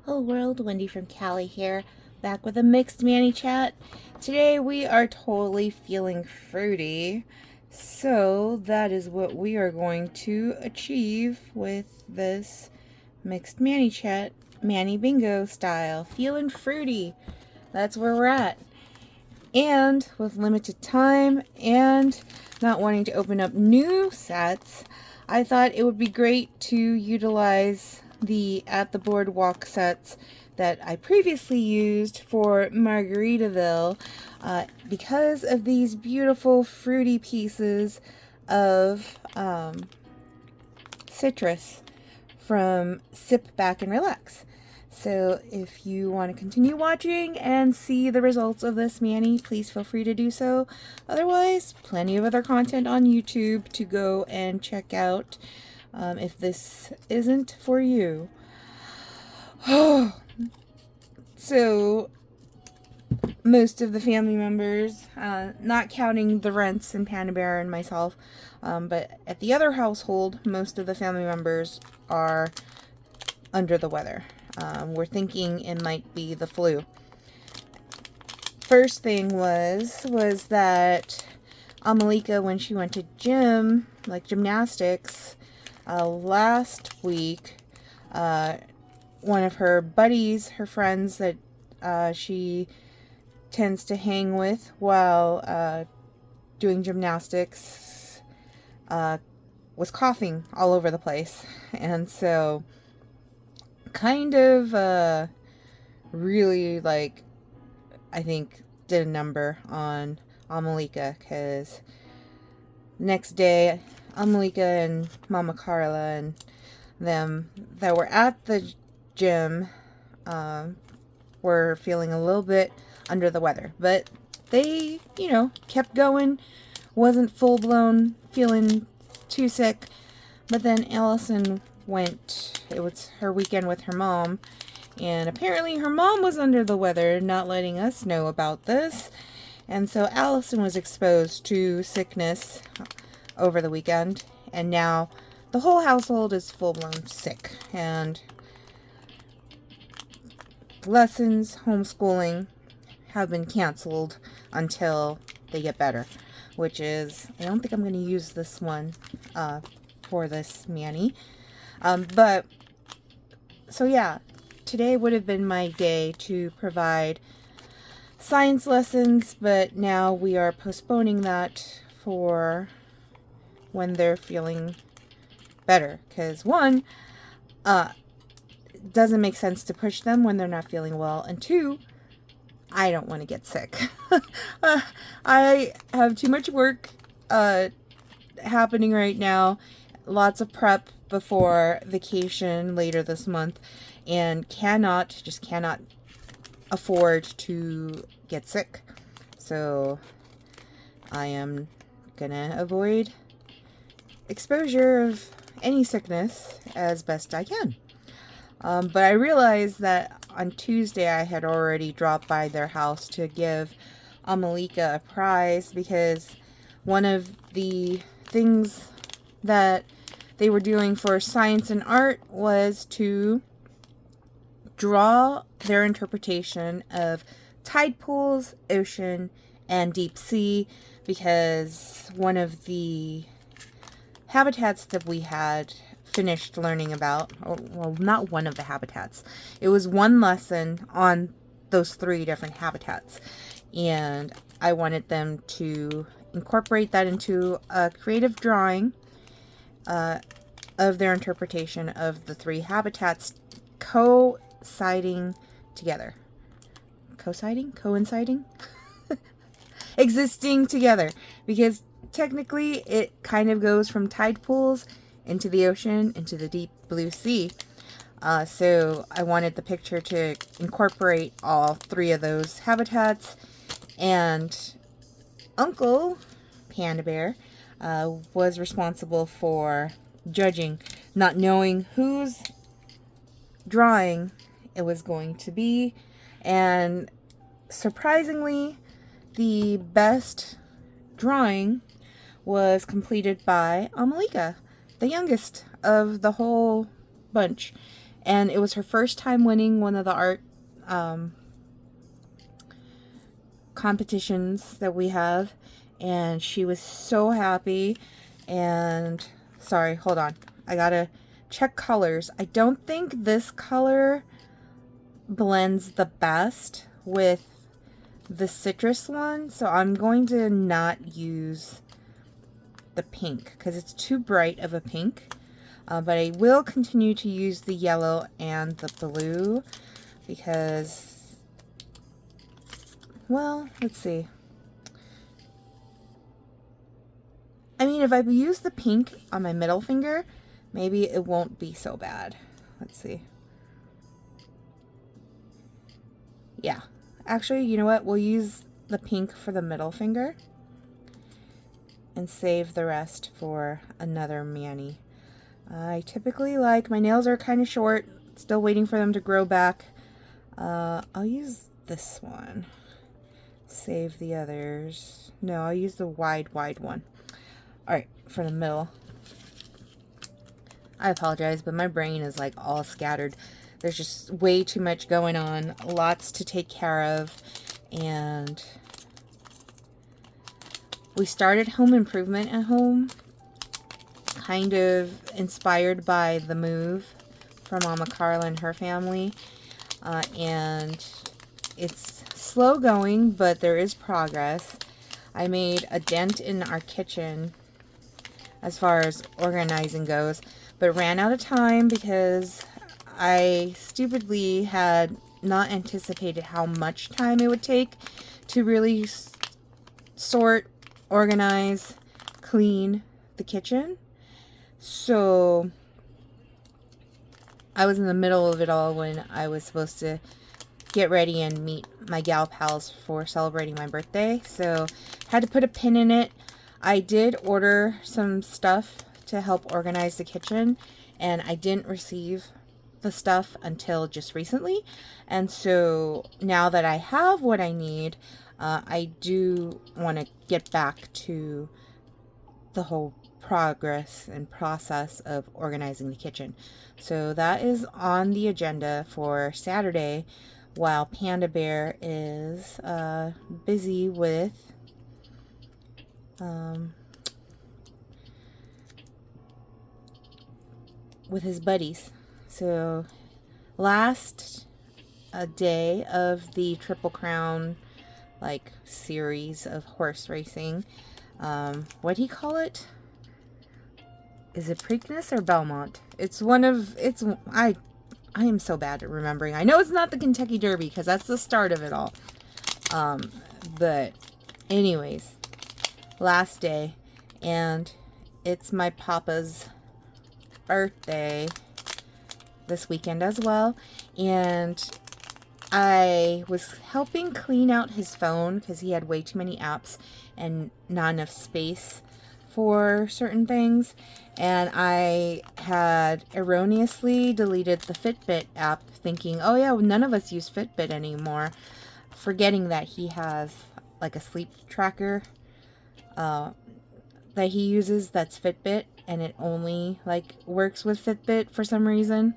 Hello world, Wendy from Cali here, back with a mixed Manny chat. Today we are totally feeling fruity, so that is what we are going to achieve with this mixed Manny chat, Manny bingo style, feeling fruity. That's where we're at. And with limited time and not wanting to open up new sets, I thought it would be great to utilize the At the Boardwalk sets that I previously used for Margaritaville because of these beautiful fruity pieces of citrus from Sip Back and Relax. So if you want to continue watching and see the results of this Manny, please feel free to do so. Otherwise, plenty of other content on YouTube to go and check out if this isn't for you. So most of the family members, not counting the Rents and Panda Bear and myself, but at the other household, most of the family members are under the weather. We're thinking it might be the flu. First thing was that Amalika, when she went to gymnastics, last week, one of her buddies, her friends that she tends to hang with while doing gymnastics, was coughing all over the place. And so kind of really, like, I think did a number on Amalika, because next day Amalika and Mama Carla and them that were at the gym were feeling a little bit under the weather, but they, kept going, wasn't full-blown feeling too sick. But then Allison went, it was her weekend with her mom, and apparently her mom was under the weather, not letting us know about this. And so Allison was exposed to sickness over the weekend, and now the whole household is full-blown sick, and lessons, homeschooling have been canceled until they get better, which is, I don't think I'm going to use this one for this Manny. But, so yeah, today would have been my day to provide science lessons, but now we are postponing that for when they're feeling better. Because one, doesn't make sense to push them when they're not feeling well, and two, I don't want to get sick. I have too much work happening right now, lots of prep before vacation later this month, and just cannot afford to get sick. So I am gonna avoid exposure of any sickness as best I can. But I realized that on Tuesday I had already dropped by their house to give Amalika a prize, because one of the things that they were doing for science and art was to draw their interpretation of tide pools, ocean, and deep sea, because one of the habitats that we had finished learning about, well, not one of the habitats, it was one lesson on those 3 different habitats, and I wanted them to incorporate that into a creative drawing of their interpretation of the 3 habitats coinciding together. Coinciding? Existing together, because technically it kind of goes from tide pools into the ocean, into the deep blue sea. So I wanted the picture to incorporate all 3 of those habitats, and Uncle Panda Bear was responsible for judging, not knowing whose drawing it was going to be, and surprisingly, the best drawing was completed by Amalika, the youngest of the whole bunch. And it was her first time winning one of the art competitions that we have, and she was so happy. And sorry, hold on, I gotta check colors. I don't think this color blends the best with the citrus one, so I'm going to not use the pink because it's too bright of a pink. But I will continue to use the yellow and the blue because, well, let's see. I mean, if I use the pink on my middle finger, maybe it won't be so bad. Let's see. Yeah. Actually, you know what? We'll use the pink for the middle finger and save the rest for another mani. I typically like, my nails are kind of short, still waiting for them to grow back. I'll use this one. Save the others. No, I'll use the wide one. Alright, for the middle. I apologize, but my brain is like all scattered. There's just way too much going on, lots to take care of, and we started home improvement at home, kind of inspired by the move from Mama Carla and her family, and it's slow going, but there is progress. I made a dent in our kitchen as far as organizing goes, but ran out of time because I stupidly had not anticipated how much time it would take to really sort, organize, clean the kitchen. So I was in the middle of it all when I was supposed to get ready and meet my gal pals for celebrating my birthday. So had to put a pin in it. I did order some stuff to help organize the kitchen, and I didn't receive the stuff until just recently. And so now that I have what I need, I do want to get back to the whole progress and process of organizing the kitchen. So that is on the agenda for Saturday, while Panda Bear is busy with his buddies. So last day of the Triple Crown like series of horse racing, what do you call it? Is it Preakness or Belmont? It's one of, it's, I am so bad at remembering. I know it's not the Kentucky Derby because that's the start of it all. But anyways, last day, and it's my papa's birthday this weekend as well, and I was helping clean out his phone because he had way too many apps and not enough space for certain things, and I had erroneously deleted the Fitbit app thinking, oh yeah, none of us use Fitbit anymore, forgetting that he has like a sleep tracker that he uses that's Fitbit, and it only like works with Fitbit for some reason.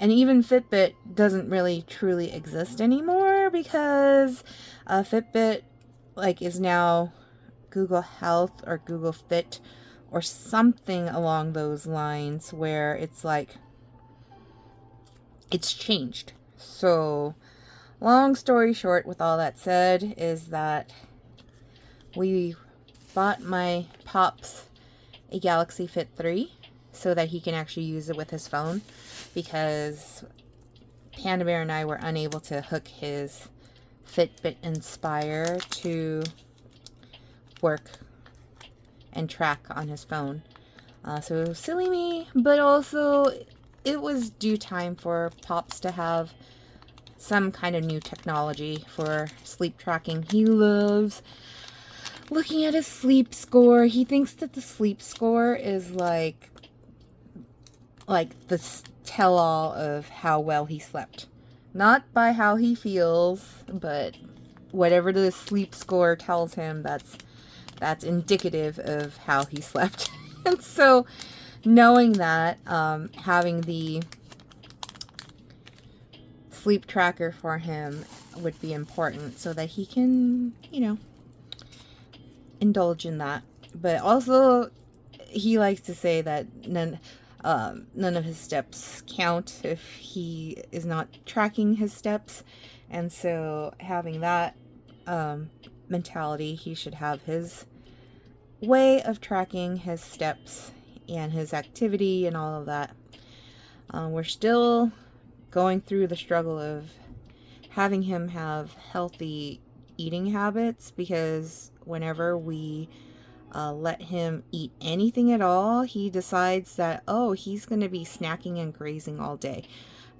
And even Fitbit doesn't really truly exist anymore because Fitbit like is now Google Health or Google Fit or something along those lines, where it's like it's changed. So long story short, with all that said, is that we bought my Pops a Galaxy Fit 3 so that he can actually use it with his phone, because Panda Bear and I were unable to hook his Fitbit Inspire to work and track on his phone. So silly me, but also it was due time for Pops to have some kind of new technology for sleep tracking. He loves looking at his sleep score. He thinks that the sleep score is like the tell-all of how well he slept. Not by how he feels, but whatever the sleep score tells him, that's indicative of how he slept. And so knowing that, having the sleep tracker for him would be important so that he can, indulge in that. But also, he likes to say that none of his steps count if he is not tracking his steps. And so having that mentality, he should have his way of tracking his steps and his activity and all of that. We're still going through the struggle of having him have healthy eating habits, because whenever we let him eat anything at all, he decides that, oh, he's going to be snacking and grazing all day.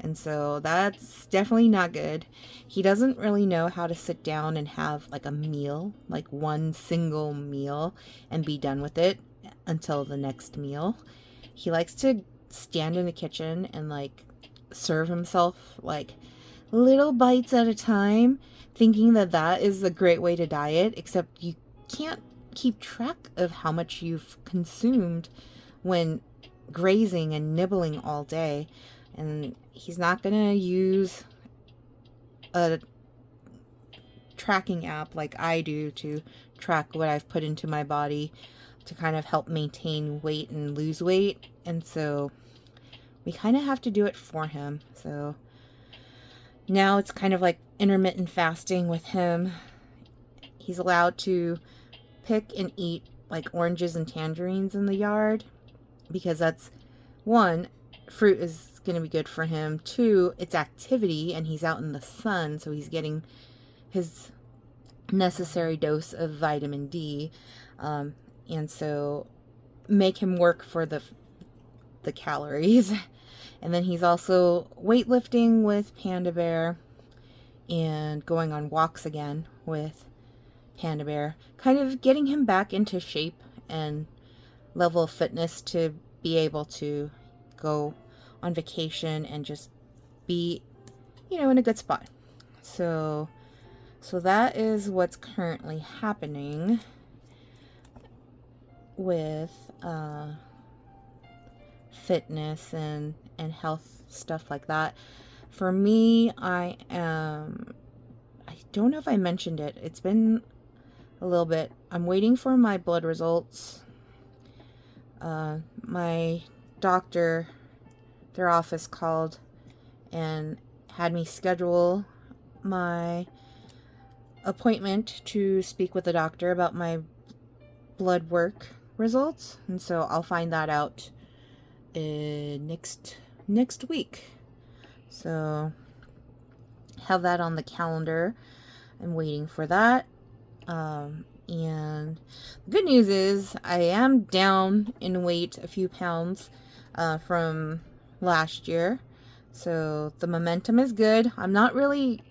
And so that's definitely not good. He doesn't really know how to sit down and have like a meal, like one single meal, and be done with it until the next meal. He likes to stand in the kitchen and like serve himself like little bites at a time, thinking that that is a great way to diet, except you can't keep track of how much you've consumed when grazing and nibbling all day. And he's not gonna use a tracking app like I do to track what I've put into my body to kind of help maintain weight and lose weight. And so we kind of have to do it for him. So now it's kind of like intermittent fasting with him. He's allowed to pick and eat like oranges and tangerines in the yard, because that's, one, fruit is going to be good for him. Two, it's activity and he's out in the sun, so he's getting his necessary dose of vitamin D. And so make him work for the calories. And then he's also weightlifting with Panda Bear and going on walks again with Panda Bear, kind of getting him back into shape and level of fitness to be able to go on vacation and just be, in a good spot. So that is what's currently happening with fitness and health stuff like that. For me, I don't know if I mentioned it. It's been a little bit. I'm waiting for my blood results. My doctor, their office called and had me schedule my appointment to speak with the doctor about my blood work results. And so I'll find that out next week. So have that on the calendar. I'm waiting for that. And the good news is I am down in weight a few pounds from last year. So the momentum is good. I'm not really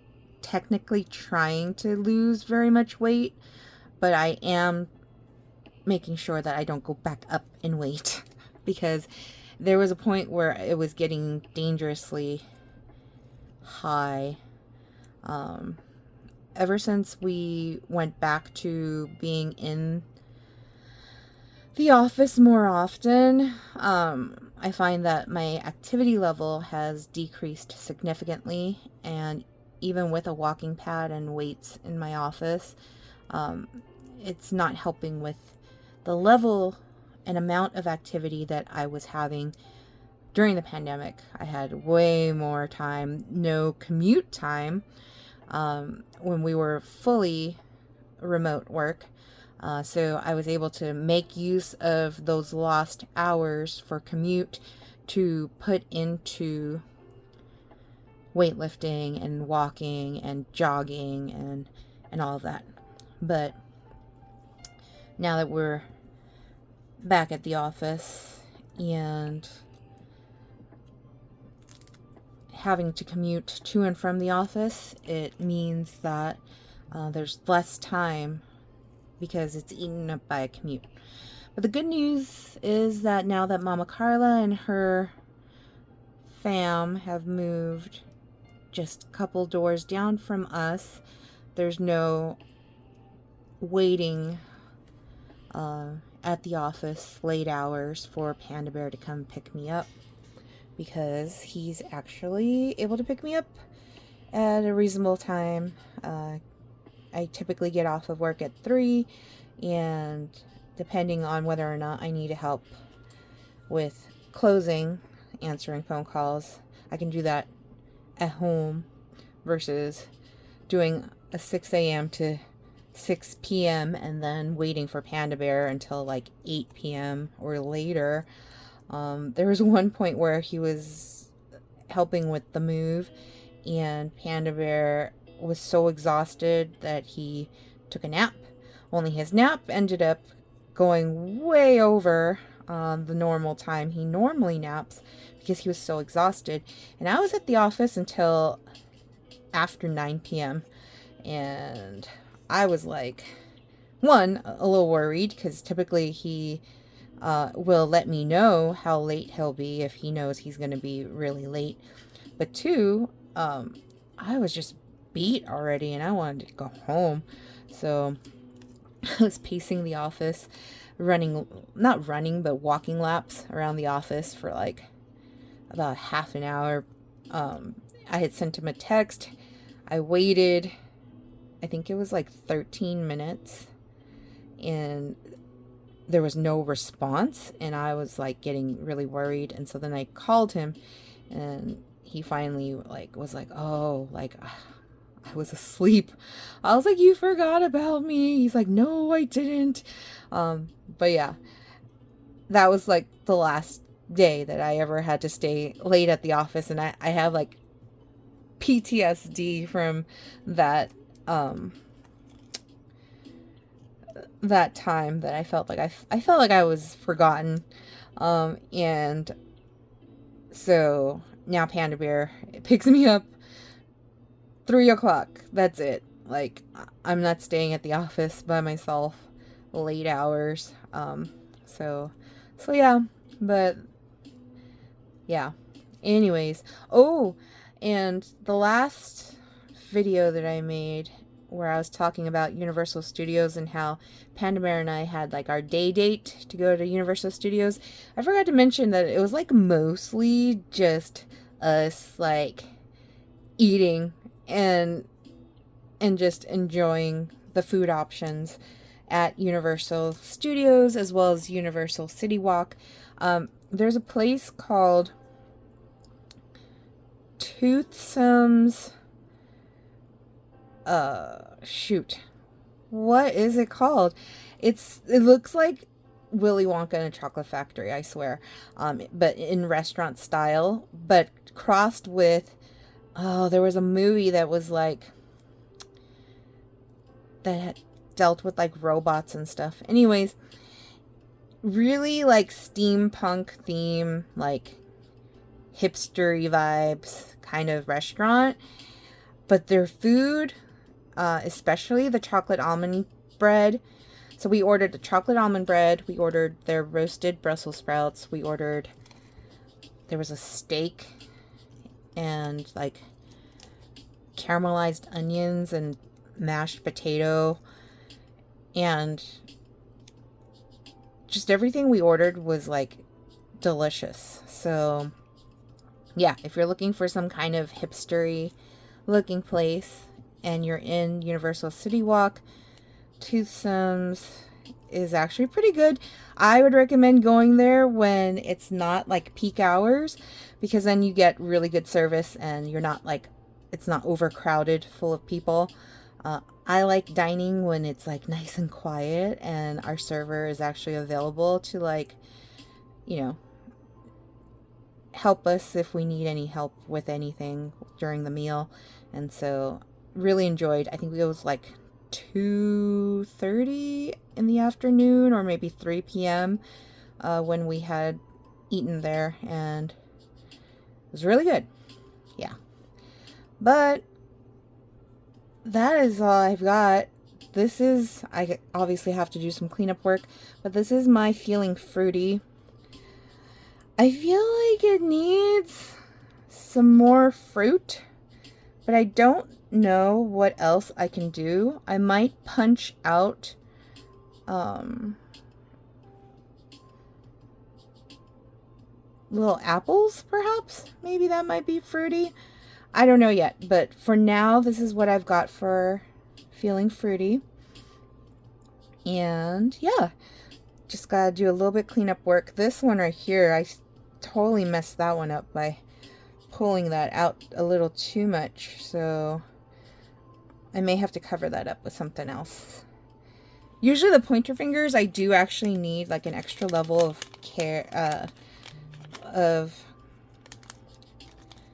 technically trying to lose very much weight, but I am making sure that I don't go back up in weight, because there was a point where it was getting dangerously high. Ever since we went back to being in the office more often, I find that my activity level has decreased significantly. And even with a walking pad and weights in my office, it's not helping with the level and amount of activity that I was having during the pandemic. I had way more time, no commute time, when we were fully remote work. So I was able to make use of those lost hours for commute to put into weightlifting and walking and jogging and all of that. But now that we're back at the office and having to commute to and from the office, it means that there's less time because it's eaten up by a commute. But the good news is that now that Mama Carla and her fam have moved just a couple doors down from us, there's no waiting at the office late hours for Panda Bear to come pick me up, because he's actually able to pick me up at a reasonable time. I typically get off of work at 3, and depending on whether or not I need help with closing, answering phone calls, I can do that at home versus doing a 6 a.m. to 6 p.m. and then waiting for Panda Bear until like 8 p.m. or later. There was one point where he was helping with the move, and Panda Bear was so exhausted that he took a nap. Only his nap ended up going way over the normal time he normally naps because he was so exhausted. And I was at the office until after 9 p.m. And I was like, one, a little worried because typically he will let me know how late he'll be if he knows he's going to be really late. But two, I was just beat already and I wanted to go home. So I was pacing the office, not running, but walking laps around the office for like about half an hour. I had sent him a text. I waited, I think it was like 13 minutes, and there was no response, and I was like getting really worried. And so then I called him, and he finally was like, oh, like I was asleep. I was like, you forgot about me. He's like, no, I didn't. But yeah, that was like the last day that I ever had to stay late at the office, and I have like PTSD from that that time that I felt like I felt like I was forgotten. And so now Panda Bear picks me up 3 o'clock. That's it. Like, I'm not staying at the office by myself late hours. So yeah, but yeah. Anyways, oh, and the last video that I made where I was talking about Universal Studios and how Panda Bear and I had like our day date to go to Universal Studios, I forgot to mention that it was like mostly just us like eating and just enjoying the food options at Universal Studios as well as Universal City Walk. There's a place called Toothsome's, shoot, what is it called? It looks like Willy Wonka and a Chocolate Factory, I swear. But in restaurant style, but crossed with, oh, there was a movie that was like, that dealt with like robots and stuff. Anyways, really like steampunk theme, like hipstery vibes kind of restaurant. But their food, especially the chocolate almond bread. So we ordered the chocolate almond bread. We ordered their roasted Brussels sprouts. There was a steak and like caramelized onions and mashed potato. And just everything we ordered was like delicious. So yeah, if you're looking for some kind of hipstery looking place and you're in Universal City Walk, Toothsome's is actually pretty good. I would recommend going there when it's not like peak hours, because then you get really good service and you're not like, it's not overcrowded full of people. I like dining when it's like nice and quiet and our server is actually available to like, you know, help us if we need any help with anything during the meal. And so really enjoyed, I think it was like 2:30 in the afternoon or maybe 3 p.m. When we had eaten there, and it was really good. Yeah. But that is all I've got. I obviously have to do some cleanup work, but this is my feeling fruity. I feel like it needs some more fruit, but I don't know what else I can do. I might punch out little apples, perhaps. Maybe that might be fruity. I don't know yet, but for now, this is what I've got for Feeling Fruity. And yeah, just gotta do a little bit cleanup work. This one right here, I totally messed that one up by pulling that out a little too much, so I may have to cover that up with something else. Usually the pointer fingers, I do actually need like an extra level of care, of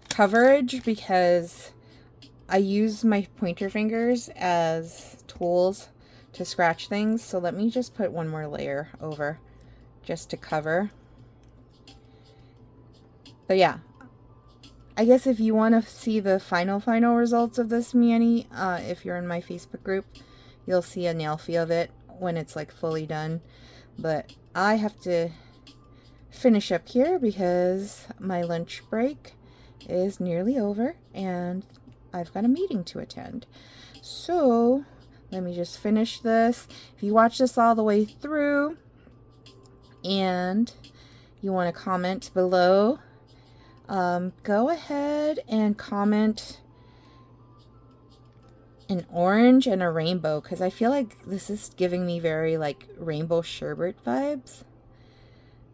coverage, because I use my pointer fingers as tools to scratch things. So let me just put one more layer over just to cover. But yeah, I guess if you want to see the final results of this mani, if you're in my Facebook group, you'll see a nail fee of it when it's like fully done. But I have to finish up here because my lunch break is nearly over and I've got a meeting to attend. So let me just finish this. If you watch this all the way through and you want to comment below, go ahead and comment an orange and a rainbow, because I feel like this is giving me very like rainbow sherbet vibes.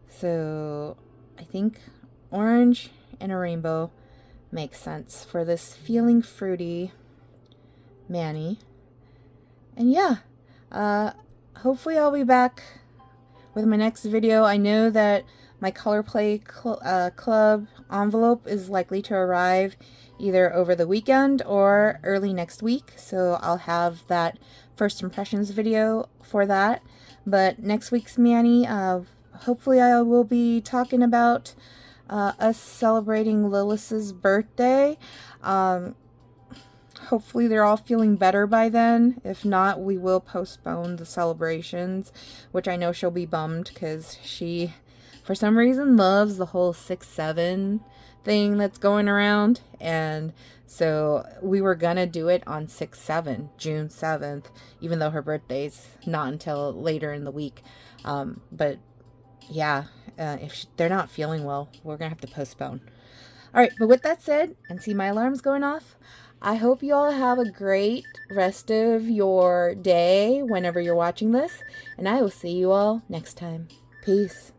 So I think orange and a rainbow makes sense for this Feeling Fruity mani. And yeah, hopefully I'll be back with my next video. I know that my Color Play Club envelope is likely to arrive either over the weekend or early next week, so I'll have that first impressions video for that. But next week's mani, hopefully I will be talking about us celebrating Lilith's birthday. Hopefully they're all feeling better by then. If not, we will postpone the celebrations, which I know she'll be bummed because she, for some reason, loves the whole 6-7 thing that's going around. And so we were gonna do it on 6-7, June 7th, even though her birthday's not until later in the week. But yeah, if they're not feeling well, we're gonna have to postpone. All right, but with that said, and see my alarms going off, I hope you all have a great rest of your day whenever you're watching this, and I will see you all next time. Peace.